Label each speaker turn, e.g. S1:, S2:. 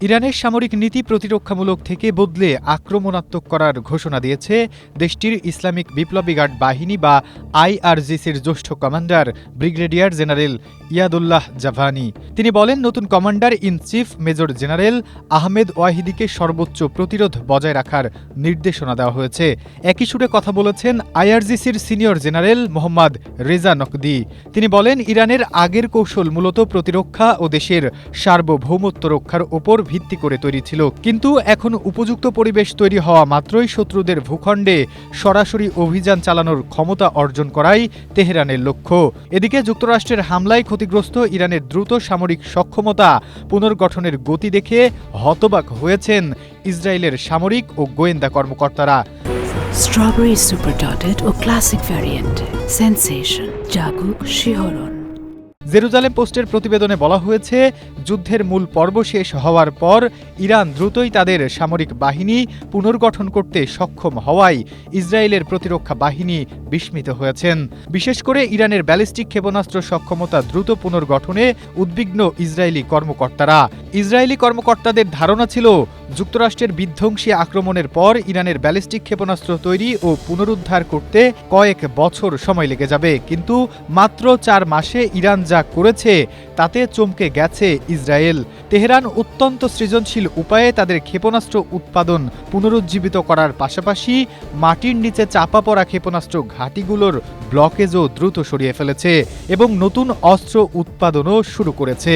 S1: ইরানের সামরিক নীতি প্রতিরক্ষামূলক থেকে বদলে আক্রমণাত্মক করার ঘোষণা দিয়েছে দেশটির ইসলামিক বিপ্লবী গার্ড বাহিনী বা আইআরজিসির জ্যেষ্ঠ commander brigadier general Yadollah Javani. তিনি বলেন, নতুন commander in chief major general Ahmed ওয়াহিদিকে সর্বোচ্চ প্রতিরোধ বজায় রাখার নির্দেশনা দেওয়া হয়েছে। একই সুরে কথা বলেছেন আইআরজিসির সিনিয়র জেনারেল মোহাম্মদ রেজা নকদি। তিনি বলেন, ইরানের আগের কৌশল মূলত প্রতিরক্ষা ও দেশের সার্বভৌমত্ব রক্ষার ওপর ভিত্তি করে তৈরি ছিল, কিন্তু এখন উপযুক্ত পরিবেশ তৈরি হওয়া মাত্রই শত্রুদের ভূখণ্ডে সরাসরি অভিযান চালানোর ক্ষমতা অর্জন করাই তেহরানের লক্ষ্য। এদিকে যুক্তরাষ্ট্রের হামলায় ক্ষতিগ্রস্ত ইরানের দ্রুত সামরিক সক্ষমতা পুনর্গঠনের গতি দেখে হতবাক হয়েছেন ইসরায়েলের সামরিক ও গোয়েন্দা কর্মকর্তারা।
S2: স্ট্রবেরি সুপার ডটেড ও ক্লাসিক ভ্যারিয়েন্ট সেন্সেশন জাগুক শিহরণ।
S1: জেরুজালেম পোস্টের প্রতিবেদনে বলা হয়েছে, যুদ্ধের মূল পর্ব শেষ হওয়ার পর ইরান দ্রুতই তাদের সামরিক বাহিনী পুনর্গঠন করতে সক্ষম হওয়ায় ইসরায়েলের প্রতিরক্ষা বাহিনী বিস্মিত হয়েছেন। বিশেষ করে ইরানের ব্যালিস্টিক ক্ষেপণাস্ত্র সক্ষমতা দ্রুত পুনর্গঠনে উদ্বিগ্ন ইসরায়েলি কর্মকর্তারা। ইসরায়েলি কর্মকর্তাদের ধারণা ছিল, যুক্তরাষ্ট্রের বিধ্বংসী আক্রমণের পর ইরানের ব্যালিস্টিক ক্ষেপণাস্ত্র তৈরি ও পুনরুদ্ধার করতে কয়েক বছর সময় লেগে যাবে, কিন্তু মাত্র 4 মাসে ইরান যা করেছে তাতে চমকে গেছে ইসরায়েল। তেহরান অত্যন্ত সৃজনশীল উপায়ে তাদের ক্ষেপণাস্ত্র উৎপাদন পুনরুজ্জীবিত করার পাশাপাশি মাটির নিচে চাপা পড়া ক্ষেপণাস্ত্র ঘাঁটিগুলোর ব্লকেজও দ্রুত সরিয়ে ফেলেছে এবং নতুন অস্ত্র উৎপাদনও শুরু করেছে।